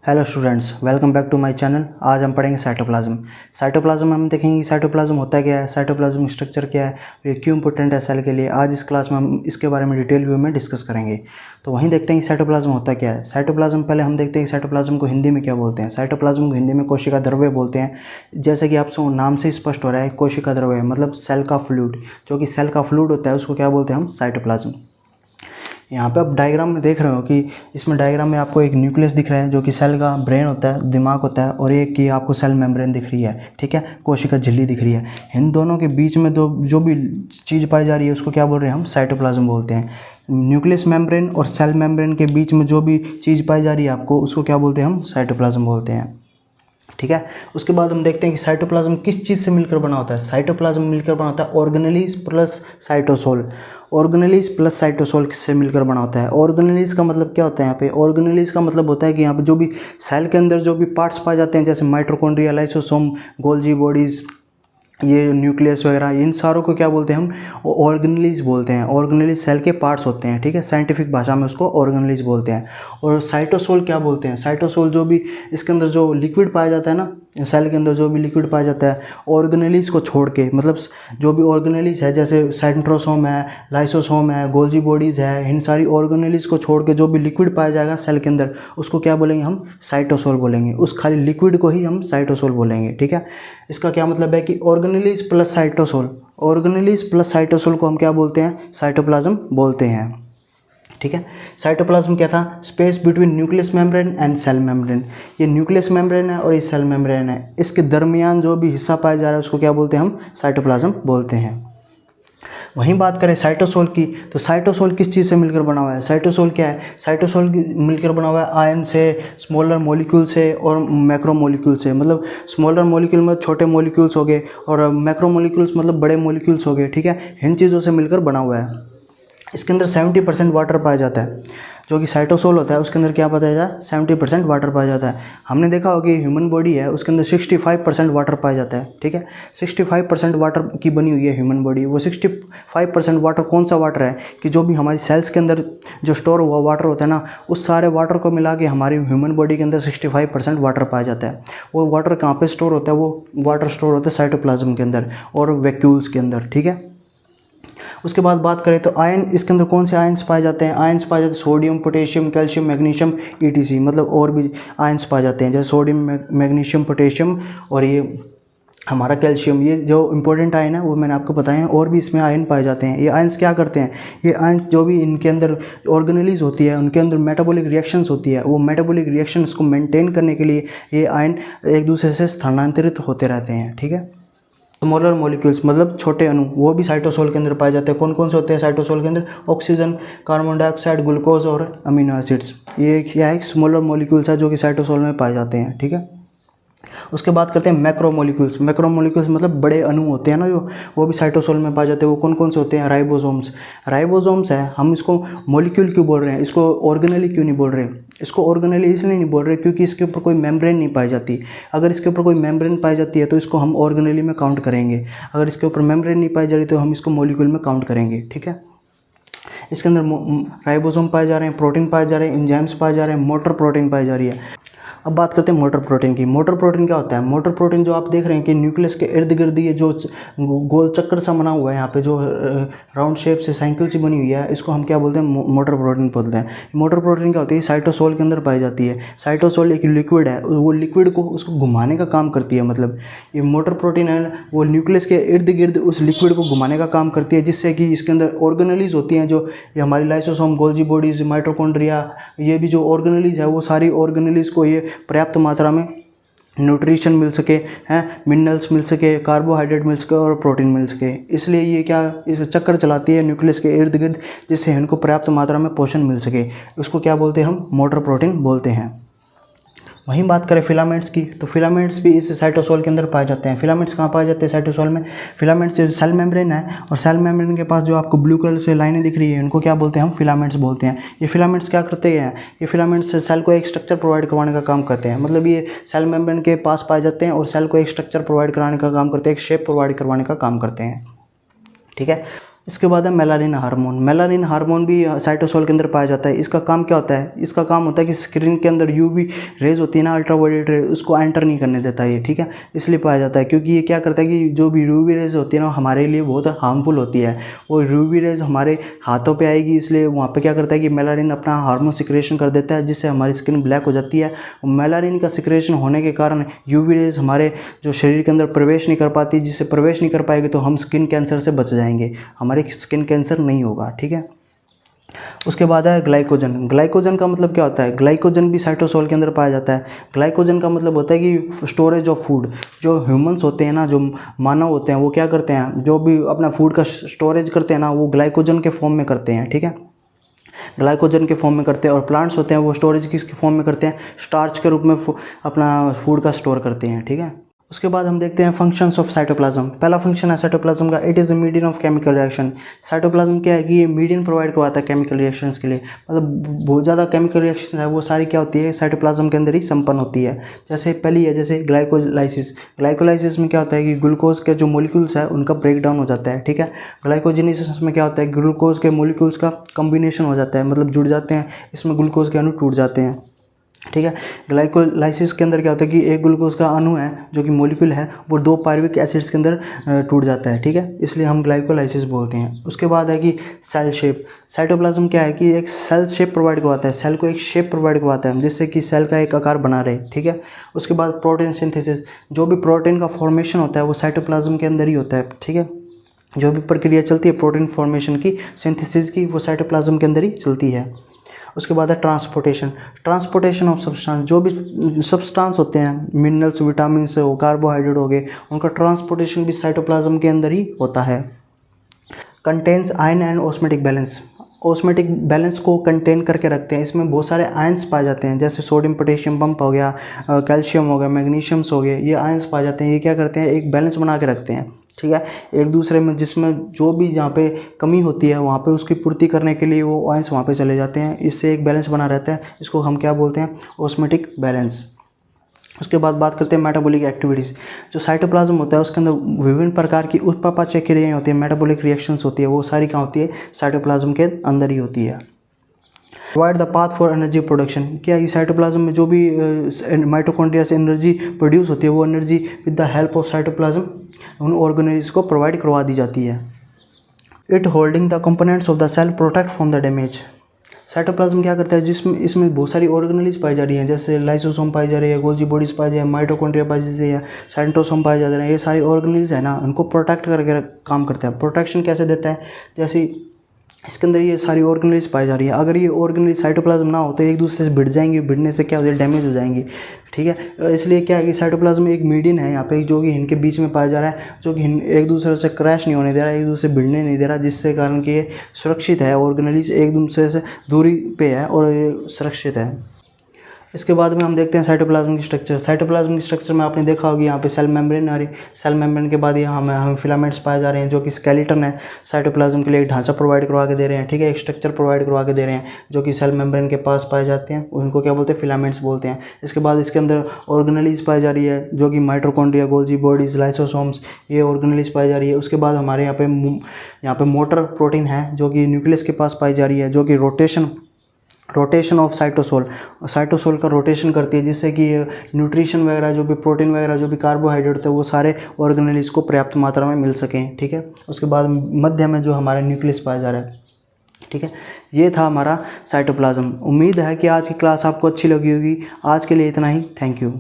Hello students, welcome back to my channel. आज हम पढ़ेंगे साइटोप्लाज्म। साइटोप्लाज्म में हम देखेंगे कि साइटोप्लाज्म होता क्या है, साइटोप्लाज्म स्ट्रक्चर क्या है, ये क्यों इंपॉर्टेंट है सेल के लिए। आज इस क्लास में हम इसके बारे में डिटेल व्यू में डिस्कस करेंगे। तो वहीं देखते हैं कि साइटोप्लाज्म होता क्या है। साइटोप्लाज्म पहले हम देखते हैं कि साइटोप्लाज्म को हिंदी में क्या बोलते हैं। साइटोप्लाज्म को हिंदी में कोशिका द्रव्य बोलते हैं। जैसे कि आपसे नाम से स्पष्ट हो रहा है, कोशिका द्रव्य मतलब सेल का फ्लूइड, जो कि सेल का फ्लूइड होता है उसको क्या बोलते हैं हम, साइटोप्लाज्म। यहाँ पे आप डायग्राम में देख रहे हो कि इसमें डायग्राम में आपको एक न्यूक्लियस दिख रहा है जो कि सेल का ब्रेन होता है, दिमाग होता है, और एक की आपको सेल मेम्ब्रेन दिख रही है, ठीक है, कोशिका झिल्ली दिख रही है। इन दोनों के बीच में जो भी चीज़ पाई जा रही है उसको क्या बोल रहे हैं हम, साइटोप्लाज्म बोलते हैं। न्यूक्लियस मेम्ब्रेन और सेल मेम्ब्रेन के बीच में जो भी चीज़ पाई जा रही है आपको, उसको क्या बोलते हैं हम, साइटोप्लाज्म बोलते हैं, ठीक है। उसके बाद हम देखते हैं कि साइटोप्लाज्म किस चीज़ से मिलकर बना होता है। साइटोप्लाज्म मिलकर बना होता है organelles plus cytosol. Organelles plus cytosol से मिलकर बना होता है। ऑर्गेनेलिज का मतलब क्या होता है यहाँ पे, ऑर्गेनेलिज का मतलब होता है कि यहाँ पे जो भी सेल के अंदर जो भी पार्ट्स पाए जाते हैं, जैसे माइटोकॉन्ड्रिया, लाइसोसोम, गोल्जी बॉडीज़, ये न्यूक्लियस वगैरह, इन सारों को क्या बोलते हैं हम, ऑर्गेनेलिज बोलते हैं। ऑर्गेनेलिज सेल के पार्ट्स होते हैं, ठीक है, साइंटिफिक भाषा में उसको ऑर्गेनेलिज बोलते हैं। और साइटोसोल क्या बोलते हैं, साइटोसोल जो भी इसके अंदर जो लिक्विड पाया जाता है ना, सेल के अंदर जो भी लिक्विड पाया जाता है ऑर्गेनेलिज को छोड़ के, मतलब जो भी ऑर्गेनेलिज है, जैसे सेंट्रोसोम है, लाइसोसोम है, गोल्जी बॉडीज़ है, इन सारी ऑर्गेनेलिज को छोड़ के जो भी लिक्विड पाया जाएगा सेल के अंदर, उसको क्या बोलेंगे हम, साइटोसोल बोलेंगे। उस खाली लिक्विड को ही हम साइटोसोल बोलेंगे, ठीक है। इसका क्या मतलब है कि organelles plus cytosol, organelles plus cytosol को हम क्या बोलते हैं, साइटोप्लाज्म बोलते हैं, ठीक है। साइटोप्लाज्म क्या था, space between nucleus membrane and cell membrane. ये न्यूक्लियस मेम्ब्रेन है और ये सेल मेम्ब्रेन है, इसके दरमियान जो भी हिस्सा पाया जा रहा है उसको क्या बोलते हैं हम, साइटोप्लाज्म बोलते हैं। वहीं बात करें साइटोसोल की, तो साइटोसोल किस चीज़ से मिलकर बना हुआ है। साइटोसोल क्या है, साइटोसोल मिलकर बना हुआ है आयन से, स्मॉलर मॉलिक्यूल से और मैक्रो मॉलिक्यूल से। मतलब स्मॉलर मॉलिक्यूल में छोटे मॉलिक्यूल्स हो गए और मैक्रो मॉलिक्यूल्स मतलब बड़े मॉलिक्यूल्स हो गए, ठीक है। इन चीज़ों से मिलकर बना हुआ है। इसके अंदर 70% वाटर पाया जाता है। जो कि साइटोसोल होता है उसके अंदर क्या पाया जाता है, 70% वाटर पाया जाता है। हमने देखा होगा कि ह्यूमन बॉडी है उसके अंदर 65% वाटर पाया जाता है, ठीक है। 65% वाटर की बनी हुई है ह्यूमन बॉडी। वो 65% वाटर कौन सा वाटर है कि जो भी हमारी सेल्स के अंदर जो स्टोर हुआ वाटर होता है ना, उस सारे वाटर को मिला के हमारी ह्यूमन बॉडी के अंदर 65% वाटर पाया जाता है। वो वाटर कहाँ पर स्टोर होता है, वो वाटर स्टोर होता है साइटोप्लाज्म के अंदर और वैक्यूल्स के अंदर, ठीक है। उसके बाद बात करें तो आयन, इसके अंदर कौन से आयन्स पाए जाते हैं, आयन्स पाए जाते हैं sodium, potassium, calcium, magnesium, etc, मतलब और भी आयन्स पाए जाते हैं जैसे सोडियम, मैग्नीशियम, पोटेशियम और ये हमारा कैल्शियम। ये जो इंपॉर्टेंट आयन है वो मैंने आपको बताए हैं। और भी इसमें आयन पाए जाते हैं। ये आयन्स क्या करते हैं, ये आयन्स जो भी इनके अंदर ऑर्गेनेलिज होती है उनके अंदर मेटाबॉलिक रिएक्शंस होती है, वो मेटाबॉलिक रिएक्शंस को मेंटेन करने के लिए ये आयन एक दूसरे से स्थानांतरित होते रहते हैं, ठीक है। स्मॉलर मॉलिक्यूल्स मतलब छोटे अणु, वो भी साइटोसोल के अंदर पाए जाते हैं। कौन कौन से होते हैं साइटोसोल के अंदर, ऑक्सीजन, कार्बन डाइऑक्साइड, ग्लूकोज और अमीनो एसिड्स। ये क्या है, स्मॉलर मॉलिक्यूल्स है जो कि साइटोसोल में पाए जाते हैं, ठीक है। उसके बाद करते हैं मैक्रो मॉलिक्यूल्स। मैक्रो मॉलिक्यूल्स मतलब बड़े अणु होते हैं ना जो, वो भी साइटोसोल में पाए जाते हैं। वो कौन कौन से होते हैं, राइबोसोम्स। राइबोसोम्स है, हम इसको मॉलिक्यूल क्यों बोल रहे हैं, इसको ऑर्गेनेली क्यों नहीं बोल रहे। इसको ऑर्गेनेली इसलिए नहीं बोल रहे क्योंकि इसके ऊपर कोई मेम्ब्रेन नहीं पाई जाती। अगर इसके ऊपर कोई मेम्ब्रेन पाई जाती है तो इसको हम ऑर्गेनेली में काउंट करेंगे। अगर इसके ऊपर मेम्ब्रेन नहीं पाई जा रही तो हम इसको मॉलिक्यूल में काउंट करेंगे, ठीक है। इसके अंदर राइबोसोम पाए जा रहे हैं, प्रोटीन पाए जा रहे हैं, एंजाइम्स पाए जा रहे हैं, मोटर प्रोटीन पाई जा रही है। अब बात करते हैं मोटर प्रोटीन की। मोटर प्रोटीन क्या होता है, मोटर प्रोटीन जो आप देख रहे हैं कि न्यूक्लियस के इर्द गिर्द ये जो गोल चक्कर सा बना हुआ है, यहाँ पे जो राउंड शेप से साइकिल सी बनी हुई है, इसको हम क्या बोलते हैं, मोटर प्रोटीन बोलते हैं। मोटर प्रोटीन क्या होती है, साइटोसोल के अंदर पाई जाती है। साइटोसोल एक लिक्विड है, वो लिक्विड को उसको घुमाने का काम करती है। मतलब ये मोटर प्रोटीन है वो न्यूक्लियस के इर्द गिर्द उस लिक्विड को घुमाने का काम करती है, जिससे कि इसके अंदर ऑर्गेनेलिज होती हैं जो ये हमारी लाइसोसोम, गोल्जी बॉडीज, माइटोकॉन्ड्रिया, ये भी जो ऑर्गेनेलिज है वो सारी ऑर्गेनेलिज को ये पर्याप्त मात्रा में न्यूट्रिशन मिल सके, हैं, मिनरल्स मिल सके, कार्बोहाइड्रेट मिल सके और प्रोटीन मिल सके। इसलिए ये क्या इस चक्कर चलाती है न्यूक्लियस के इर्द गिर्द, जिससे इनको पर्याप्त मात्रा में पोषण मिल सके। उसको क्या बोलते हैं हम, मोटर प्रोटीन बोलते हैं। वहीं बात करें फिलामेंट्स की, तो फिलामेंट्स भी इस साइटोसोल के अंदर पाए जाते हैं। फिलामेंट्स कहाँ पाए जाते हैं साइटोसोल में, फिलामेंट्स जो सेल मेम्ब्रेन है और सेल मेम्ब्रेन के पास जो आपको ब्लू कलर से लाइनें दिख रही है उनको क्या बोलते हैं हम, फिलामेंट्स बोलते हैं। ये फिलामेंट्स क्या करते हैं, ये फिलामेंट्स सेल को एक स्ट्रक्चर प्रोवाइड करवाने का काम करते हैं। मतलब ये सेल मेम्ब्रेन के पास पाए जाते हैं और सेल को एक स्ट्रक्चर प्रोवाइड कराने का काम करते हैं, एक शेप प्रोवाइड करवाने का काम करते हैं, ठीक है। इसके बाद है मेलानिन हार्मोन। मेलानिन हार्मोन भी साइटोसोल के अंदर पाया जाता है। इसका काम क्या होता है? इसका काम होता है कि स्क्रीन के अंदर यूवी रेज होती है ना, अल्ट्रावायलेट रे, उसको एंटर नहीं करने देता ये, ठीक है, इसलिए पाया जाता है। क्योंकि ये क्या करता है कि जो भी यूवी रेज होती है ना, हमारे लिए बहुत हार्मफुल होती है। वो यूवी रेज हमारे हाथों पर आएगी, इसलिए वहाँ पर क्या करता है कि मेलानिन अपना हार्मोन सिक्रेशन कर देता है, जिससे हमारी स्किन ब्लैक हो जाती है। मेलानिन का सिक्रेशन होने के कारण यूवी रेज हमारे जो शरीर के अंदर प्रवेश नहीं कर पाती, जिससे प्रवेश नहीं कर पाएगी तो हम स्किन कैंसर से बच जाएंगे, हमारे स्किन कैंसर नहीं होगा, ठीक है। उसके बाद है ग्लाइकोजन। ग्लाइकोजन का मतलब क्या होता है? ग्लाइकोजन भी साइटोसोल के अंदर पाया जाता है। ग्लाइकोजन का मतलब होता है कि स्टोरेज ऑफ फूड। जो ह्यूमंस होते हैं ना, जो मानव होते हैं, वो क्या करते हैं, जो भी अपना फूड का स्टोरेज करते हैं ना, वो ग्लाइकोजन के फॉर्म में करते हैं, ठीक है, ग्लाइकोजन के फॉर्म में करते हैं। और प्लांट्स होते हैं वो स्टोरेज किसके फॉर्म में करते हैं? स्टार्च के रूप में अपना फूड का स्टोर करते हैं, ठीक है। उसके बाद हम देखते हैं फंक्शंस ऑफ साइटोप्लाज्म। पहला फंक्शन है साइटोप्लाज्म का, it is a medium of chemical reaction. Cytoplasm क्या है कि ये मीडियम प्रोवाइड करवाता है केमिकल रिएक्शंस के लिए। मतलब बहुत ज़्यादा केमिकल रिएक्शन है वो सारी क्या होती है, साइटोप्लाज्म के अंदर ही संपन्न होती है। जैसे पहली है, जैसे ग्लाइकोलाइसिस। ग्लाइकोलाइसिस में क्या होता है कि ग्लूकोज के जो मोलिक्यूल्स है उनका ब्रेक डाउन हो जाता है, ठीक है। ग्लाइकोजेनेसिस में क्या होता है, ग्लूकोज के मोलिक्यूल्स का कम्बिनेशन हो जाता है, मतलब जुड़ जाते हैं, इसमें ग्लूकोज के अणु टूट जाते हैं, ठीक है। ग्लाइकोलाइसिस के अंदर क्या होता है कि एक ग्लूकोज का अणु है जो कि मॉलिक्यूल है, वो 2 पायरुविक एसिड्स के अंदर टूट जाता है, ठीक है, इसलिए हम ग्लाइकोलाइसिस बोलते हैं। उसके बाद है कि सेल शेप। साइटोप्लाज्म क्या है कि एक सेल शेप प्रोवाइड करवाता है, सेल को एक शेप प्रोवाइड करवाता है जिससे कि सेल का एक आकार बना रहे, ठीक है। उसके बाद प्रोटीन सिंथेसिस। जो भी प्रोटीन का फॉर्मेशन होता है वो साइटोप्लाज्म के अंदर ही होता है, ठीक है। जो भी प्रक्रिया चलती है प्रोटीन फॉर्मेशन की, सिंथेसिस की, वो साइटोप्लाज्म के अंदर ही चलती है। उसके बाद है ट्रांसपोर्टेशन। Transportation of substance. जो भी सब्सटेंस होते हैं, मिनरल्स, विटामिन हो, कार्बोहाइड्रेट हो गए, उनका ट्रांसपोर्टेशन भी साइटोप्लाज्म के अंदर ही होता है। Contains ion and osmotic balance. Osmotic balance को कंटेन करके रखते हैं। इसमें बहुत सारे आयंस पाए जाते हैं, जैसे सोडियम पोटेशियम पंप हो गया, कैल्शियम हो गया, मैग्नीशियम्स हो गए, ये आयंस पाए जाते हैं। ये क्या करते हैं, एक बैलेंस बना के रखते हैं, ठीक है, एक दूसरे में, जिसमें जो भी जहाँ पे कमी होती है वहाँ पे उसकी पूर्ति करने के लिए वो आयंस वहाँ पे चले जाते हैं। इससे एक बैलेंस बना रहता है, इसको हम क्या बोलते हैं, ऑस्मेटिक बैलेंस। उसके बाद बात करते हैं मेटाबॉलिक एक्टिविटीज़। जो साइटोप्लाज्म होता है उसके अंदर विभिन्न प्रकार की उत्पादक क्रियाएँ होती हैं, मेटाबॉलिक रिएक्शंस होती है, वो सारी क्या होती है, साइटोप्लाज्म के अंदर ही होती है। Provide the path for energy production. क्या है, साइटोप्लाज्म में जो भी माइटोकॉन्ड्रिया से एनर्जी प्रोड्यूस होती है, वो energy with the help of cytoplasm उन ऑर्गेनेल्स को प्रोवाइड करवा दी जाती है। It holding the components of the cell protect from the damage. Cytoplasm क्या करता है, जिसमें इसमें बहुत सारी ऑर्गेनेल्स पाई जा रही हैं, जैसे लाइसोसोम पाई जा रही है, गोल्जी बॉडीज पाई जा रही है, माइटोकॉन्ड्रिया पाई जा रही है, साइटोसोम पाए जा रहे हैं। ये सारी ऑर्गेनेल्स है ना, उनको प्रोटेक्ट करके काम करते हैं। प्रोटेक्शन कैसे देता है, जैसे इसके अंदर ये सारी ऑर्गेनेल्स पाई जा रही है। अगर ये ऑर्गेनेल्स साइटोप्लाज्म ना हो तो एक दूसरे से भिड़ जाएंगी, भिड़ने से क्या हो जाए, डैमेज हो जाएंगी, ठीक है। इसलिए क्या है कि साइटोप्लाज्म एक मीडियन है यहाँ पे, जो कि इनके बीच में पाया जा रहा है, जो कि एक दूसरे से क्रैश नहीं होने दे रहा है, एक दूसरे से भिड़ने नहीं दे रहा, जिससे कारण कि ये सुरक्षित है, ऑर्गेनेल्स एक दूसरे से दूरी पे है और ये सुरक्षित है। इसके बाद में हम देखते हैं साइटोप्लाज्म की स्ट्रक्चर। साइटोप्लाज्म की स्ट्रक्चर में आपने देखा होगी यहाँ पे सेल मेम्ब्रेन आ रही, सेल मेम्ब्रेन के बाद यहाँ हमें फिलामेंट्स पाए जा रहे हैं, जो कि स्केलेटन है, साइटोप्लाज्म के लिए एक ढांचा प्रोवाइड करवा के दे रहे हैं, ठीक है, एक स्ट्रक्चर प्रोवाइड करवा के दे रहे हैं, जो कि सेल मेम्ब्रेन के पास पाए जाते हैं, उनको क्या बोलते हैं, फिलामेंट्स बोलते हैं। इसके बाद इसके अंदर ऑर्गेनेल्स पाई जा रही है, जो कि माइटोकॉन्ड्रिया, गोल्जी बॉडीज, लाइसोसोम्स, ये ऑर्गेनेल्स पाई जा रही है। उसके बाद हमारे यहाँ पे मोटर प्रोटीन है, जो कि न्यूक्लियस के पास पाई जा रही है, जो कि रोटेशन ऑफ साइटोसोल का रोटेशन करती है, जिससे कि न्यूट्रिशन वगैरह, जो भी प्रोटीन वगैरह, जो भी कार्बोहाइड्रेट होते हैं, वो सारे ऑर्गेनेल्स को पर्याप्त मात्रा में मिल सकें, ठीक है। उसके बाद मध्य में जो हमारा न्यूक्लियस पाया जा रहा है, ठीक है। ये था हमारा साइटोप्लाज्म। उम्मीद है कि आज की क्लास आपको अच्छी लगी होगी। आज के लिए इतना ही, थैंक यू।